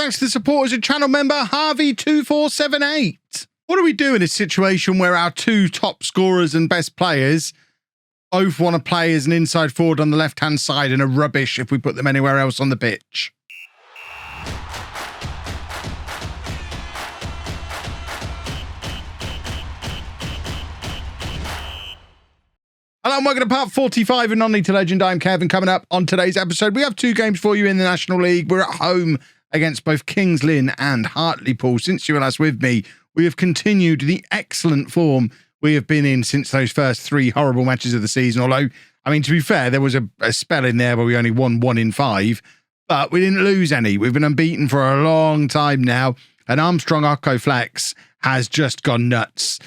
Thanks to the supporters and channel member Harvey2478. What do we do in a situation where our two top scorers and best players both want to play as an inside forward on the left-hand side and are rubbish if we put them anywhere else on the pitch? Hello and welcome to part 45 of Non-League to Legend. I'm Kevin. Coming up on today's episode, we have two games for you in the National League. We're at home against both Kings Lynn and Hartlepool. Since you were last with me, we have continued the excellent form we have been in since those first three horrible matches of the season. Although, I mean, to be fair, there was a spell in there where we only won 1 in 5, but we didn't lose any. We've been unbeaten for a long time now, and Armstrong Occo Flex has just gone nuts.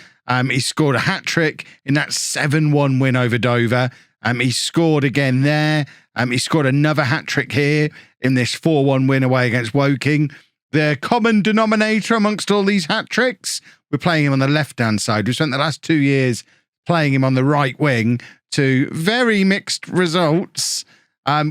He scored a hat-trick in that 7-1 win over Dover. He scored again there. He scored another hat-trick here in this 4-1 win away against Woking. The common denominator amongst all these hat-tricks, we're playing him on the left-hand side. We've spent the last 2 years playing him on the right wing to very mixed results.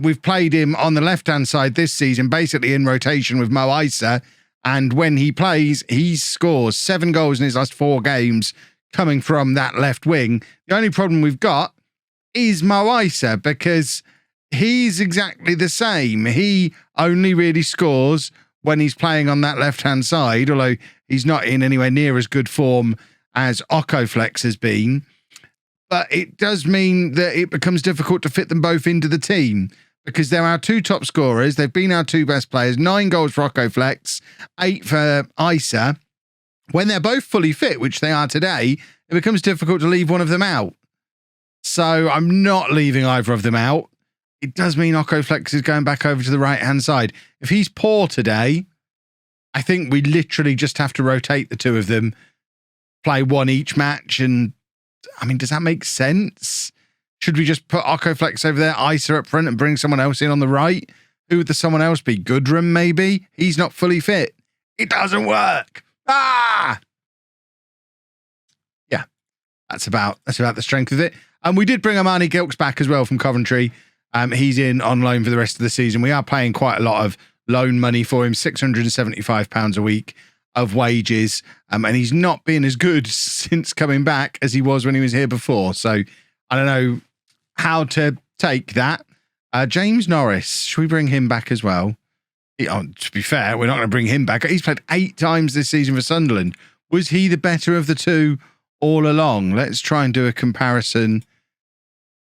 We've played him on the left-hand side this season, basically in rotation with Mo Issa. And when he plays, he scores 7 goals in his last 4 games coming from that left wing. The only problem we've got is Mo Issa, because he's exactly the same. He only really scores when he's playing on that left-hand side, although he's not in anywhere near as good form as Occo Flex has been. But it does mean that it becomes difficult to fit them both into the team, because they're our two top scorers. They've been our two best players. 9 goals for Occo Flex, 8 for Issa. When they're both fully fit, which they are today, it becomes difficult to leave one of them out. So I'm not leaving either of them out. It does mean Occo Flex is going back over to the right-hand side. If he's poor today, I think we literally just have to rotate the two of them, play one each match. And, I mean, does that make sense? Should we just put Occo Flex over there, Issa up front, and bring someone else in on the right? Who would the someone else be? Goodrum, maybe? He's not fully fit. It doesn't work. Ah! Yeah, that's about the strength of it. And we did bring Armani Gilks back as well from Coventry. He's in on loan for the rest of the season. We are paying quite a lot of loan money for him, £675 a week of wages. And he's not been as good since coming back as he was when he was here before. So I don't know how to take that. James Norris, should we bring him back as well? To be fair, we're not going to bring him back. He's played 8 times this season for Sunderland. Was he the better of the two all along? Let's try and do a comparison.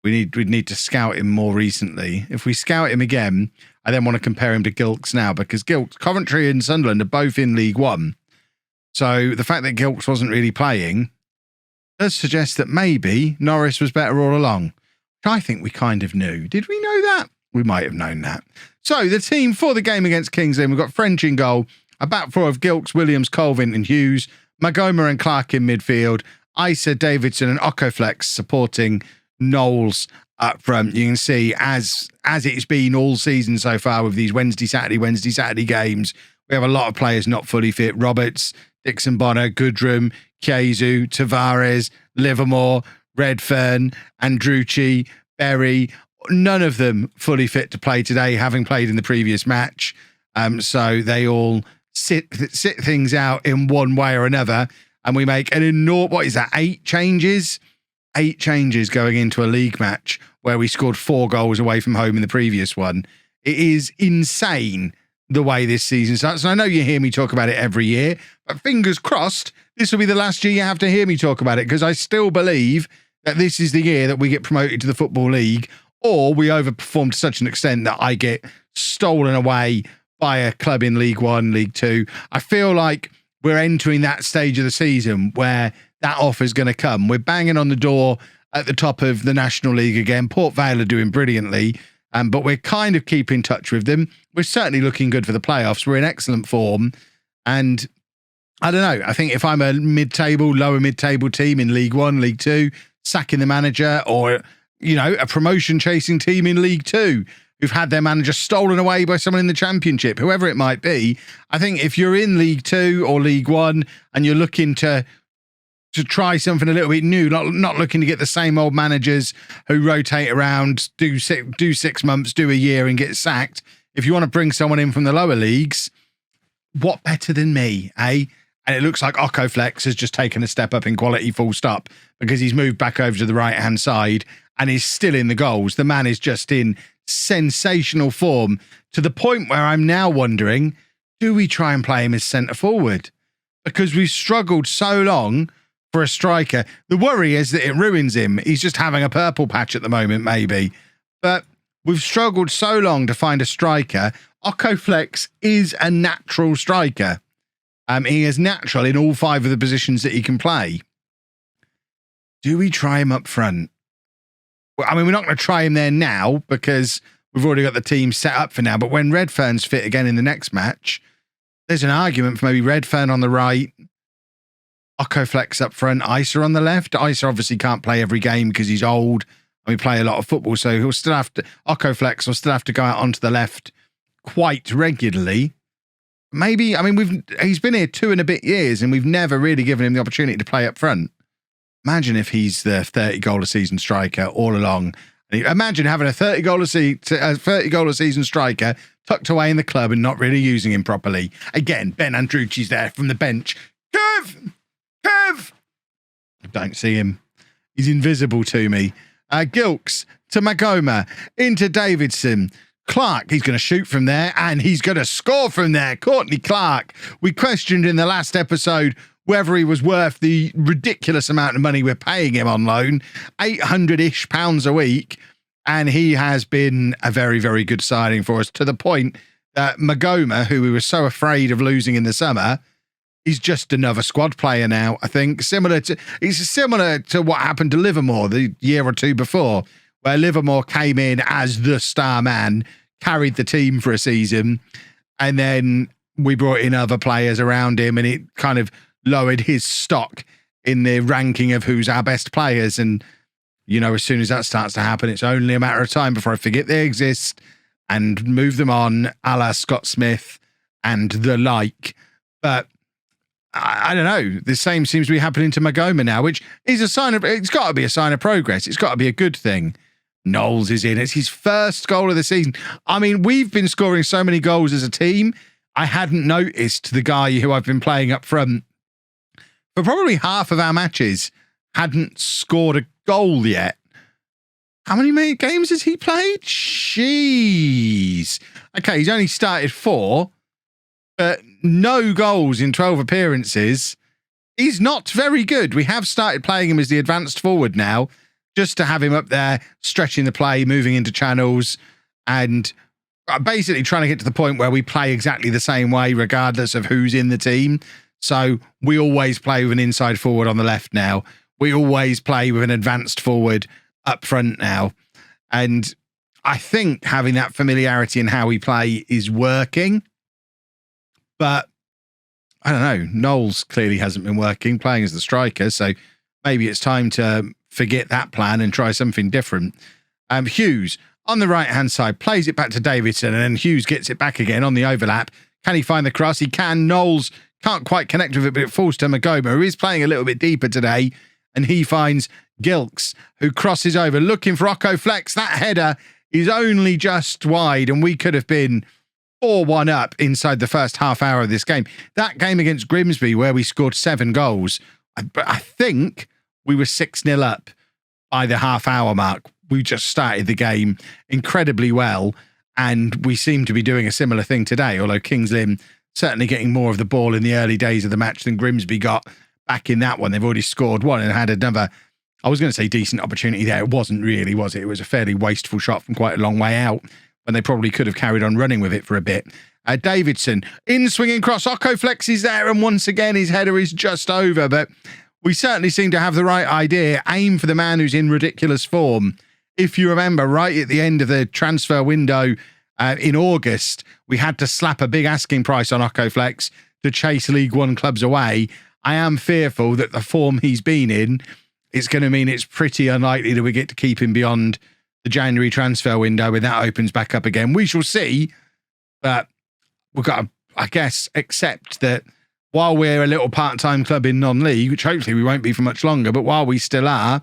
We'd need to scout him more recently. If we scout him again, I then want to compare him to Gilks now, because Gilks, Coventry and Sunderland are both in League One. So the fact that Gilks wasn't really playing does suggest that maybe Norris was better all along, which I think we kind of knew. Did we know that? We might have known that. So the team for the game against Kings Lynn, we've got French in goal, a back four of Gilks, Williams, Colvin and Hughes, Magoma and Clark in midfield, Issa, Davidson and Occo Flex supporting Knowles up front. You can see as it's been all season so far with these Wednesday, Saturday games, we have a lot of players not fully fit. Roberts, Dixon Bonner, Goodrum, Kiezu, Tavares, Livermore, Redfern, Andrucci, Berry, none of them fully fit to play today, having played in the previous match. So they all sit things out in one way or another. And we make an enormous, what is that, 8 changes? 8 changes going into a league match where we scored 4 goals away from home in the previous one. It is insane the way this season starts. And I know you hear me talk about it every year, but fingers crossed, this will be the last year you have to hear me talk about it, because I still believe that this is the year that we get promoted to the Football League, or we overperform to such an extent that I get stolen away by a club in League One, League Two. I feel like we're entering that stage of the season where that offer is going to come. We're banging on the door at the top of the National League again. Port Vale are doing brilliantly, but we're kind of keeping in touch with them. We're certainly looking good for the playoffs. We're in excellent form. And I don't know, I think if I'm a lower mid-table team in League One, League Two, sacking the manager, or, you know, a promotion-chasing team in League Two who've had their manager stolen away by someone in the Championship, whoever it might be, I think if you're in League Two or League One and you're looking to try something a little bit new, not looking to get the same old managers who rotate around, do 6 months, do a year and get sacked. If you want to bring someone in from the lower leagues, what better than me, eh? And it looks like Flex has just taken a step up in quality, full stop, because he's moved back over to the right-hand side and is still in the goals. The man is just in sensational form, to the point where I'm now wondering, do we try and play him as centre forward? Because we've struggled so long for a striker. The worry is that it ruins him. He's just having a purple patch at the moment, maybe. But we've struggled so long to find a striker. Flex is a natural striker. He is natural in all 5 of the positions that he can play. Do we try him up front? Well, I mean, we're not going to try him there now because we've already got the team set up for now. But when Redfern's fit again in the next match, there's an argument for maybe Redfern on the right, Flex up front, Isa on the left. Isa obviously can't play every game because he's old and we play a lot of football. So he'll still have to, Flex will still have to go out onto the left quite regularly. Maybe, I mean, he's been here 2 and a bit years and we've never really given him the opportunity to play up front. Imagine if he's the 30-goal a season striker all along. Imagine having a 30-goal a season striker tucked away in the club and not really using him properly. Again, Ben Andrucci's there from the bench. Kev! I don't see him. He's invisible to me. Gilks to Magoma, into Davidson. Clark, he's going to shoot from there and he's going to score from there. Courtney Clark. We questioned in the last episode whether he was worth the ridiculous amount of money we're paying him on loan, £800-ish a week. And he has been a very, very good signing for us, to the point that Magoma, who we were so afraid of losing in the summer, he's just another squad player now, I think. Similar to what happened to Livermore the year or 2 before, where Livermore came in as the star man, carried the team for a season, and then we brought in other players around him and it kind of lowered his stock in the ranking of who's our best players. And, you know, as soon as that starts to happen, it's only a matter of time before I forget they exist and move them on, a la Scott Smith and the like. But I don't know. The same seems to be happening to Magoma now, which is a sign of, it's got to be a sign of progress. It's got to be a good thing. Knowles is in. It's his first goal of the season. I mean, we've been scoring so many goals as a team. I hadn't noticed the guy who I've been playing up front for probably half of our matches hadn't scored a goal yet. How many games has he played? Jeez. Okay, he's only started 4, but no goals in 12 appearances. He's not very good. We have started playing him as the advanced forward now, just to have him up there, stretching the play, moving into channels, and basically trying to get to the point where we play exactly the same way, regardless of who's in the team. So we always play with an inside forward on the left now. We always play with an advanced forward up front now. And I think having that familiarity in how we play is working. But I don't know. Knowles clearly hasn't been working, playing as the striker. So maybe it's time to forget that plan and try something different. Hughes on the right-hand side plays it back to Davidson, and then Hughes gets it back again on the overlap. Can he find the cross? He can. Knowles can't quite connect with it, but it falls to Magoma, who is playing a little bit deeper today, and he finds Gilks, who crosses over, looking for Flex. That header is only just wide, and we could have been 4-1 up inside the first half hour of this game. That game against Grimsby, where we scored 7 goals, I think we were 6-0 up by the half-hour mark. We just started the game incredibly well, and we seem to be doing a similar thing today, although Kings Lynn certainly getting more of the ball in the early days of the match than Grimsby got back in that one. They've already scored 1 and had another, I was going to say decent opportunity there. It wasn't really, was it? It was a fairly wasteful shot from quite a long way out, when they probably could have carried on running with it for a bit. Davidson, in swinging cross, Flex is there, and once again his header is just over, but we certainly seem to have the right idea. Aim for the man who's in ridiculous form. If you remember, right at the end of the transfer window in August, we had to slap a big asking price on Flex to chase League One clubs away. I am fearful that the form he's been in, it's going to mean it's pretty unlikely that we get to keep him beyond the January transfer window when that opens back up again. We shall see, but we've got to, I guess, accept that while we're a little part-time club in non-league, which hopefully we won't be for much longer, but while we still are,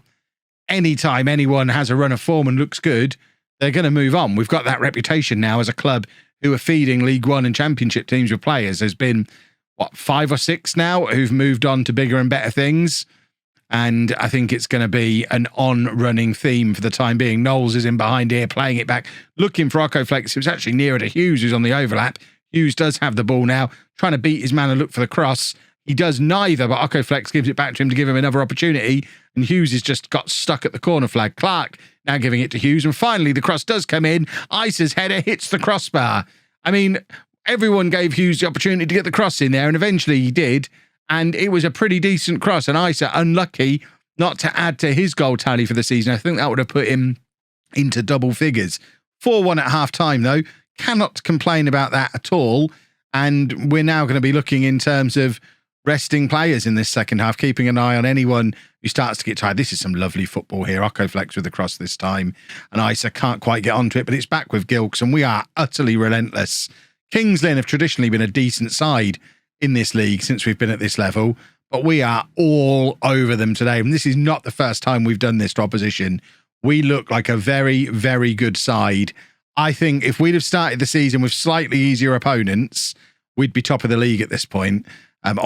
anytime anyone has a run of form and looks good, they're going to move on. We've got that reputation now as a club who are feeding League One and Championship teams with players. There's been, 5 or 6 now who've moved on to bigger and better things. And I think it's going to be an on-running theme for the time being. Knowles is in behind here, playing it back, looking for Flex, who's actually nearer to Hughes, who's on the overlap. Hughes does have the ball now, trying to beat his man and look for the cross. He does neither, but Flex gives it back to him to give him another opportunity. And Hughes has just got stuck at the corner flag. Clark now giving it to Hughes. And finally, the cross does come in. Isa's header hits the crossbar. I mean, everyone gave Hughes the opportunity to get the cross in there, and eventually he did. And it was a pretty decent cross. And Isa, unlucky not to add to his goal tally for the season. I think that would have put him into double figures. 4-1 at half-time, though. Cannot complain about that at all. And we're now going to be looking in terms of resting players in this second half, keeping an eye on anyone who starts to get tired. This is some lovely football here. Flex with the cross this time. And Isa can't quite get onto it, but it's back with Gilks, and we are utterly relentless. Kings Lynn have traditionally been a decent side in this league since we've been at this level, but we are all over them today. And this is not the first time we've done this to opposition. We look like a very, very good side. I think if we'd have started the season with slightly easier opponents, we'd be top of the league at this point.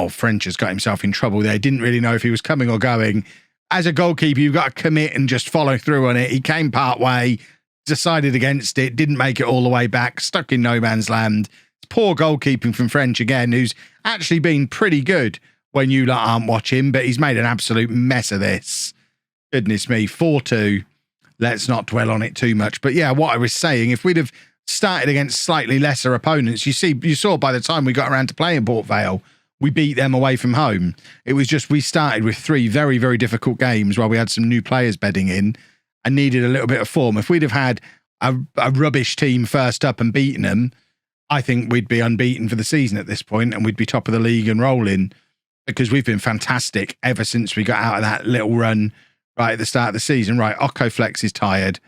French has got himself in trouble there. Didn't really know if he was coming or going. As a goalkeeper, you've got to commit and just follow through on it. He came part way, decided against it, didn't make it all the way back, stuck in no man's land. It's poor goalkeeping from French again, who's actually been pretty good when you aren't watching, but he's made an absolute mess of this. Goodness me, 4-2. Let's not dwell on it too much. But yeah, what I was saying, if we'd have started against slightly lesser opponents, you saw by the time we got around to playing Port Vale, we beat them away from home. It was just we started with 3 very, very difficult games while we had some new players bedding in and needed a little bit of form. If we'd have had a rubbish team first up and beaten them, I think we'd be unbeaten for the season at this point, and we'd be top of the league and rolling, because we've been fantastic ever since we got out of that little run right at the start of the season. Right, Flex is tired.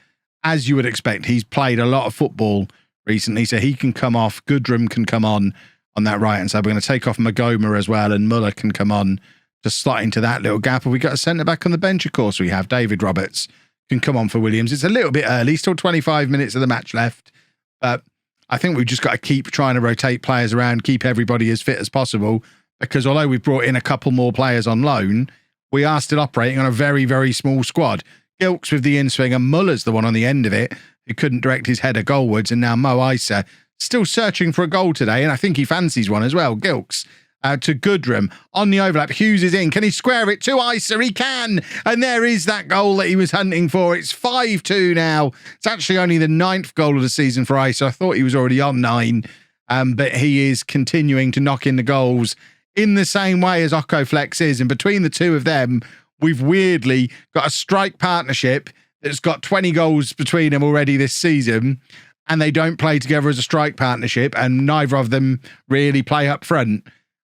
As you would expect, he's played a lot of football recently, so he can come off. Goodrum can come on that right-hand side. We're going to take off Magoma as well, and Muller can come on to slot into that little gap. And we've got a centre-back on the bench, of course. We have David Roberts can come on for Williams. It's a little bit early, still 25 minutes of the match left, but I think we've just got to keep trying to rotate players around, keep everybody as fit as possible, because although we've brought in a couple more players on loan, we are still operating on a very, very small squad. Gilks with the in-swing, and Muller's the one on the end of it who couldn't direct his header goalwards, and now Mo Isa still searching for a goal today, and I think he fancies one as well. Gilks to Goodrum on the overlap. Hughes is in. Can he square it to Isa? He can. And there is that goal that he was hunting for. It's 5-2 now. It's actually only the 9th goal of the season for Isa. I thought he was already on 9, but he is continuing to knock in the goals in the same way as Flex is. And between the two of them, we've weirdly got a strike partnership that's got 20 goals between them already this season, and they don't play together as a strike partnership, and neither of them really play up front.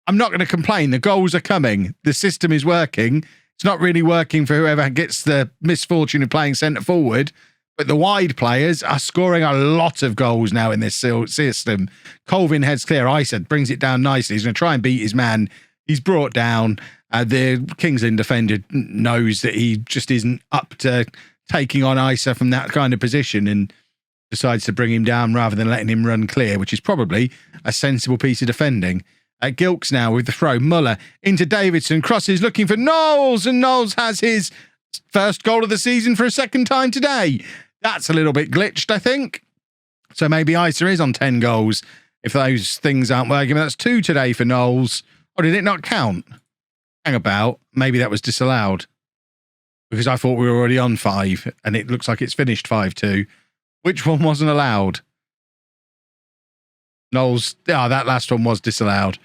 I'm not going to complain. The goals are coming. The system is working. It's not really working for whoever gets the misfortune of playing centre forward, but the wide players are scoring a lot of goals now in this system. Colvin heads clear. Isa brings it down nicely. He's going to try and beat his man. He's brought down. The Kings Lynn defender knows that he just isn't up to taking on Isa from that kind of position, and decides to bring him down rather than letting him run clear, which is probably a sensible piece of defending. Gilks now with the throw. Muller into Davidson. Crosses looking for Knowles, and Knowles has his first goal of the season for a second time today. That's a little bit glitched, I think. So maybe Isa is on 10 goals if those things aren't working. But that's 2 today for Knowles. Or did it not count? Hang about. Maybe that was disallowed, because I thought we were already on 5, and it looks like it's finished 5-2. Which one wasn't allowed? Knowles, that last one was disallowed.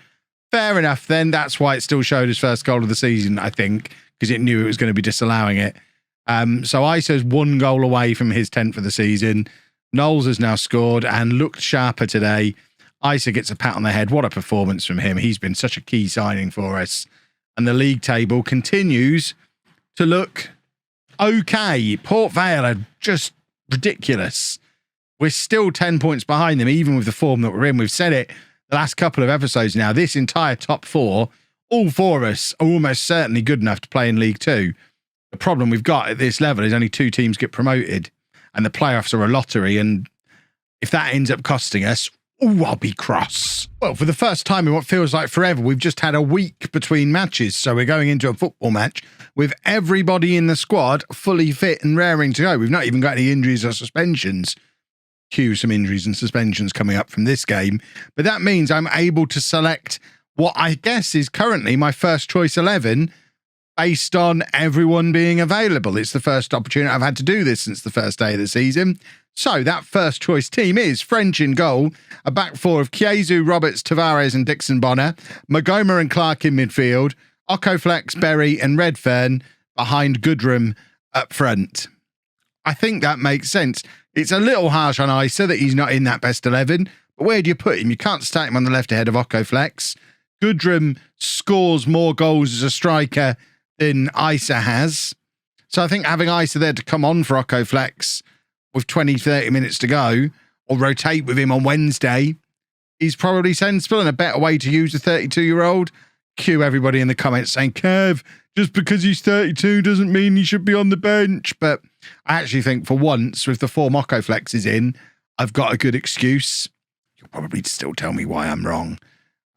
Fair enough then. That's why it still showed his first goal of the season, I think, because it knew it was going to be disallowing it. So Isa's 1 goal away from his 10th of the season. Knowles has now scored and looked sharper today. Isa gets a pat on the head. What a performance from him. He's been such a key signing for us. And the league table continues to look okay. Port Vale are just ridiculous. We're still 10 points behind them, even with the form that we're in. We've said it the last couple of episodes now. This entire top 4, all 4 of us are almost certainly good enough to play in League 2. The problem we've got at this level is only 2 teams get promoted, and the playoffs are a lottery. And if that ends up costing us, Oh, I'll be cross. Well, for the first time in what feels like forever, we've just had a week between matches. So we're going into a football match with everybody in the squad fully fit and raring to go. We've not even got any injuries or suspensions. Cue some injuries and suspensions coming up from this game. But that means I'm able to select what I guess is currently my first choice 11 based on everyone being available. It's the first opportunity I've had to do this since the first day of the season. So that first choice team is French in goal, a back four of Chiesa, Roberts, Tavares and Dixon Bonner, Magoma and Clark in midfield, Okoflex, Berry and Redfern behind Goodrum up front. I think that makes sense. It's a little harsh on Isa that he's not in that best 11, but where do you put him? You can't start him on the left ahead of Okoflex. Goodrum scores more goals as a striker than Isa has. So I think having Isa there to come on for Okoflex with 20, 30 minutes to go, or rotate with him on Wednesday, is probably sensible and a better way to use a 32-year-old. Cue everybody in the comments saying, Kev, just because he's 32 doesn't mean he should be on the bench. But I actually think for once, with the four Okoflexes in, I've got a good excuse. You'll probably still tell me why I'm wrong.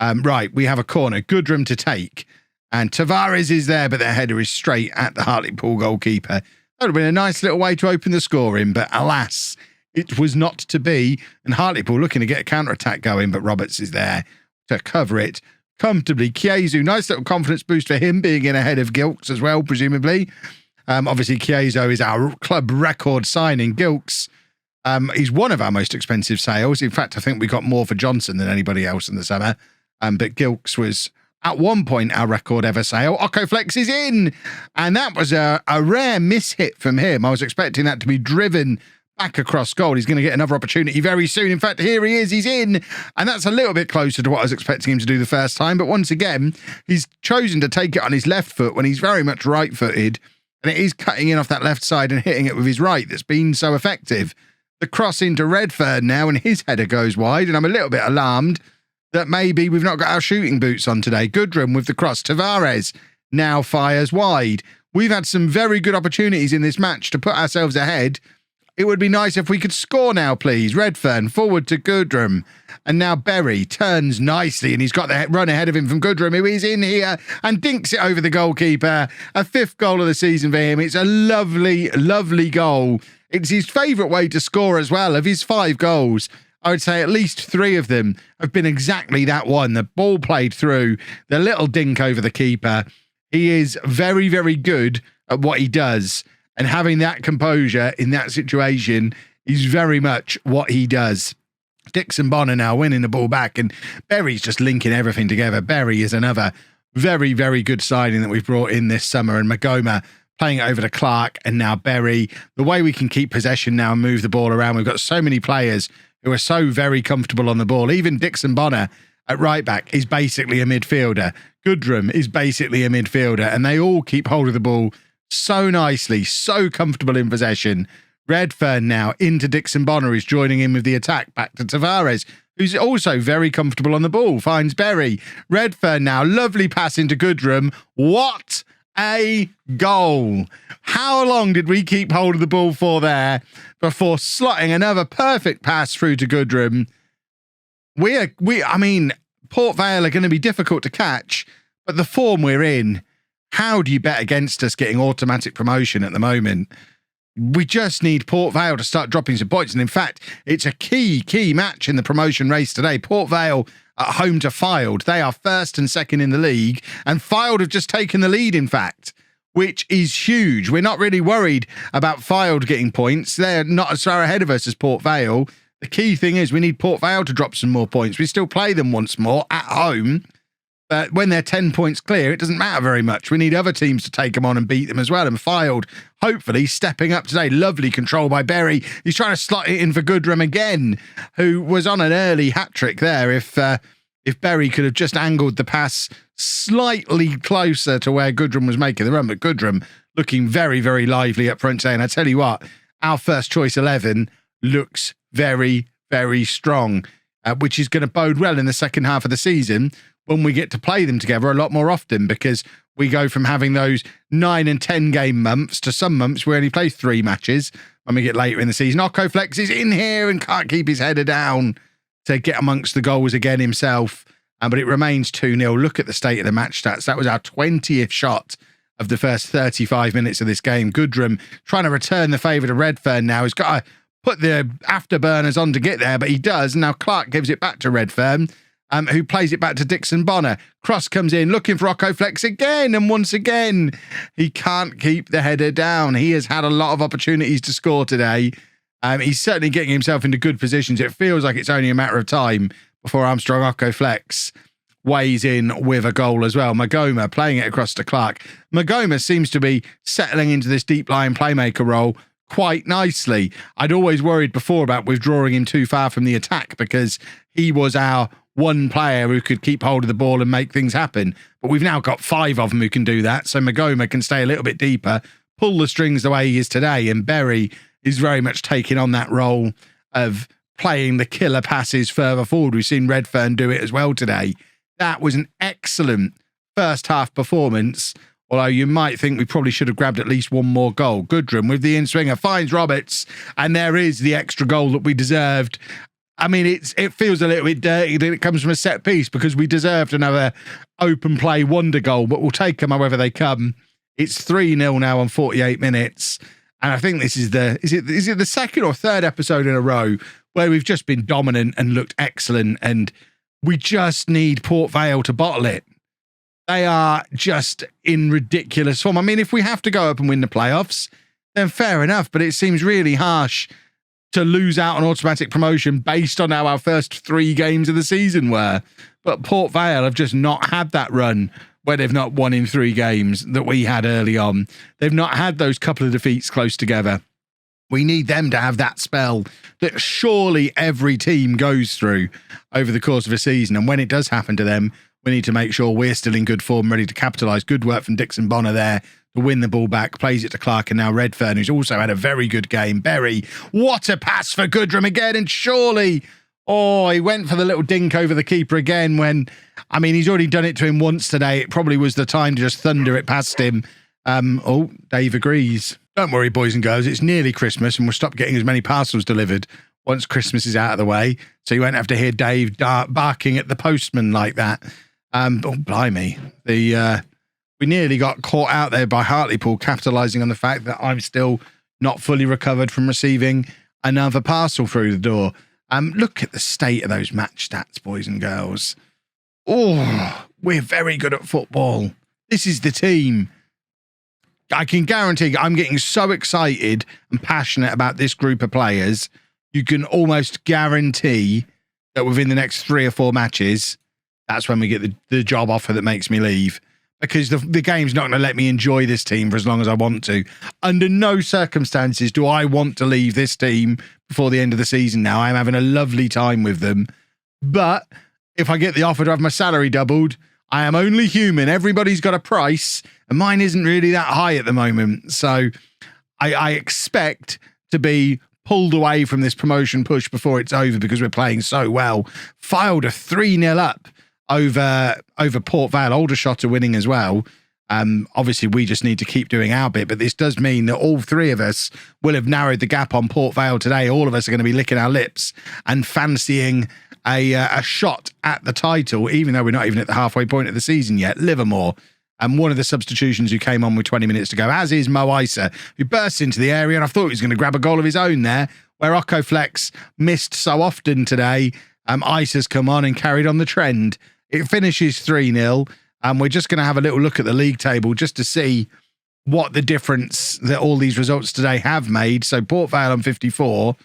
Right, we have a corner. Goodrum to take. And Tavares is there, but the header is straight at the Hartlepool goalkeeper. That would have been a nice little way to open the scoring, but alas, it was not to be. And Hartlepool looking to get a counter-attack going, but Roberts is there to cover it comfortably. Chiesa, nice little confidence boost for him, being in ahead of Gilks as well, presumably. Obviously, Chiesa is our club record signing. Gilks, he's one of our most expensive sales. In fact, I think we got more for Johnson than anybody else in the summer. But Gilks was at one point our record ever sale. Okoflex is in, and that was a rare miss-hit from him. I was expecting that to be driven back across goal. He's going to get another opportunity very soon. In fact, here he is. He's in, and that's a little bit closer to what I was expecting him to do the first time. But once again, he's chosen to take it on his left foot when he's very much right-footed, and it is cutting in off that left side and hitting it with his right that's been so effective. The cross into Redfern now, and his header goes wide, and I'm a little bit alarmed that maybe we've not got our shooting boots on today. Goodrum with the cross. Tavares now fires wide. We've had some very good opportunities in this match to put ourselves ahead. It would be nice if we could score now, please. Redfern forward to Goodrum. And now Berry turns nicely, and he's got the run ahead of him from Goodrum, who is in here and dinks it over the goalkeeper. A fifth goal of the season for him. It's a lovely, lovely goal. It's his favourite way to score as well. Of his 5 goals, I would say at least 3 of them have been exactly that one. The ball played through, the little dink over the keeper. He is very, very good at what he does. And having that composure in that situation is very much what he does. Dixon Bonner now winning the ball back, and Berry's just linking everything together. Berry is another very, very good signing that we've brought in this summer. And Magoma playing it over to Clark, and now Berry. The way we can keep possession now and move the ball around. We've got so many players who are so very comfortable on the ball. Even Dixon Bonner at right back is basically a midfielder. Goodrum is basically a midfielder, and they all keep hold of the ball so nicely, so comfortable in possession. Redfern now into Dixon Bonner, who's joining in with the attack, back to Tavares, who's also very comfortable on the ball, finds Berry. Redfern now, lovely pass into Goodrum. What a goal. How long did we keep hold of the ball for there before slotting another perfect pass through to Goodrum? I mean, Port Vale are going to be difficult to catch, but the form we're in, how do you bet against us getting automatic promotion at the moment? We just need Port Vale to start dropping some points. And in fact, it's a key match in the promotion race today. Port Vale at home to Fylde. They are first and second in the league. And Fylde have just taken the lead, in fact, which is huge. We're not really worried about Fylde getting points. They're not as far ahead of us as Port Vale. The key thing is we need Port Vale to drop some more points. We still play them once more at home. But when they're 10 points clear, it doesn't matter very much. We need other teams to take them on and beat them as well. And Fylde, hopefully, stepping up today. Lovely control by Berry. He's trying to slot it in for Goodrum again, who was on an early hat-trick there. If Berry could have just angled the pass slightly closer to where Goodrum was making the run. But Goodrum looking very, very lively up front today. And I tell you what, our first choice 11 looks very, very strong, which is going to bode well in the second half of the season, when we get to play them together a lot more often, because we go from having those 9 and 10 game months to some months we only play 3 matches when we get later in the season. Okoflex is in here and can't keep his header down to get amongst the goals again himself. But it remains 2-0. Look at the state of the match stats. That was our 20th shot of the first 35 minutes of this game. Goodrum trying to return the favour to Redfern now. He's got to put the afterburners on to get there, but he does. Now Clark gives it back to Redfern, who plays it back to Dixon Bonner. Cross comes in, looking for Rocco Flex again, and once again, he can't keep the header down. He has had a lot of opportunities to score today. He's certainly getting himself into good positions. It feels like it's only a matter of time before Armstrong Rocco Flex weighs in with a goal as well. Magoma playing it across to Clark. Magoma seems to be settling into this deep-lying playmaker role quite nicely. I'd always worried before about withdrawing him too far from the attack because he was our one player who could keep hold of the ball and make things happen. But we've now got 5 of them who can do that. So Magoma can stay a little bit deeper, pull the strings the way he is today. And Berry is very much taking on that role of playing the killer passes further forward. We've seen Redfern do it as well today. That was an excellent first half performance, although you might think we probably should have grabbed at least one more goal. Goodrum with the in-swinger finds Roberts, and there is the extra goal that we deserved. I mean, it feels a little bit dirty that it comes from a set piece because we deserved another open play wonder goal, but we'll take them however they come. It's 3-0 now on 48 minutes. And I think this is is it the second or third episode in a row where we've just been dominant and looked excellent, and we just need Port Vale to bottle it. They are just in ridiculous form. I mean, if we have to go up and win the playoffs, then fair enough, but it seems really harsh to lose out on automatic promotion based on how our first 3 games of the season were. But Port Vale have just not had that run where they've not won in 3 games that we had early on. They've not had those couple of defeats close together. We need them to have that spell that surely every team goes through over the course of a season. And when it does happen to them, we need to make sure we're still in good form, ready to capitalise. Good work from Dixon Bonner there to win the ball back, plays it to Clark, and now Redfern, who's also had a very good game. Berry, what a pass for Goodrum again, and surely, he went for the little dink over the keeper again when, I mean, he's already done it to him once today. It probably was the time to just thunder it past him. Dave agrees. Don't worry, boys and girls, it's nearly Christmas and we'll stop getting as many parcels delivered once Christmas is out of the way, so you won't have to hear Dave barking at the postman like that. Blimey. We nearly got caught out there by Hartlepool, capitalising on the fact that I'm still not fully recovered from receiving another parcel through the door. Look at the state of those match stats, boys and girls. We're very good at football. This is the team. I can guarantee I'm getting so excited and passionate about this group of players. You can almost guarantee that within the next 3 or 4 matches, that's when we get the job offer that makes me leave. Because the game's not going to let me enjoy this team for as long as I want to. Under no circumstances do I want to leave this team before the end of the season now. I'm having a lovely time with them. But if I get the offer to have my salary doubled, I am only human. Everybody's got a price, and mine isn't really that high at the moment. So I expect to be pulled away from this promotion push before it's over because we're playing so well. Filed a 3-0 up over Port Vale. Aldershot are winning as well. Obviously, we just need to keep doing our bit, but this does mean that all 3 of us will have narrowed the gap on Port Vale today. All of us are going to be licking our lips and fancying a shot at the title, even though we're not even at the halfway point of the season yet. Livermore, and one of the substitutions who came on with 20 minutes to go, as is Mo Isa, who burst into the area, and I thought he was going to grab a goal of his own there, where Rocco Flex missed so often today. Isa's come on and carried on the trend. It finishes 3-0, and we're just going to have a little look at the league table just to see what the difference that all these results today have made. So Port Vale on 54.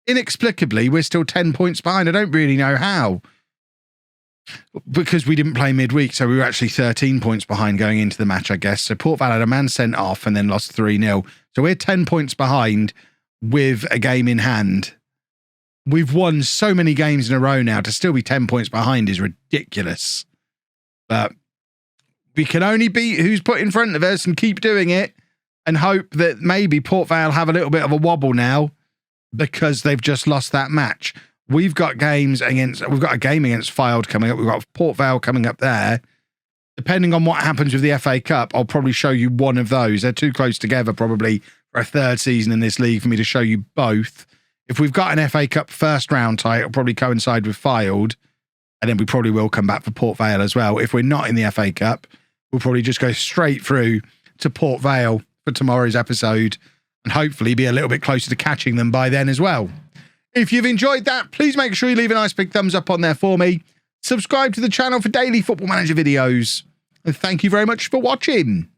Inexplicably, we're still 10 points behind. I don't really know how. Because we didn't play midweek, so we were actually 13 points behind going into the match, I guess. So Port Vale had a man sent off and then lost 3-0. So we're 10 points behind with a game in hand. We've won so many games in a row now. To still be 10 points behind is ridiculous. But we can only beat who's put in front of us and keep doing it and hope that maybe Port Vale have a little bit of a wobble now because they've just lost that match. We've got a game against Fylde coming up. We've got Port Vale coming up there. Depending on what happens with the FA Cup, I'll probably show you one of those. They're too close together probably for a third season in this league for me to show you both. If we've got an FA Cup first round tie, it'll probably coincide with Fylde, and then we probably will come back for Port Vale as well. If we're not in the FA Cup, we'll probably just go straight through to Port Vale for tomorrow's episode and hopefully be a little bit closer to catching them by then as well. If you've enjoyed that, please make sure you leave a nice big thumbs up on there for me. Subscribe to the channel for daily Football Manager videos. And thank you very much for watching.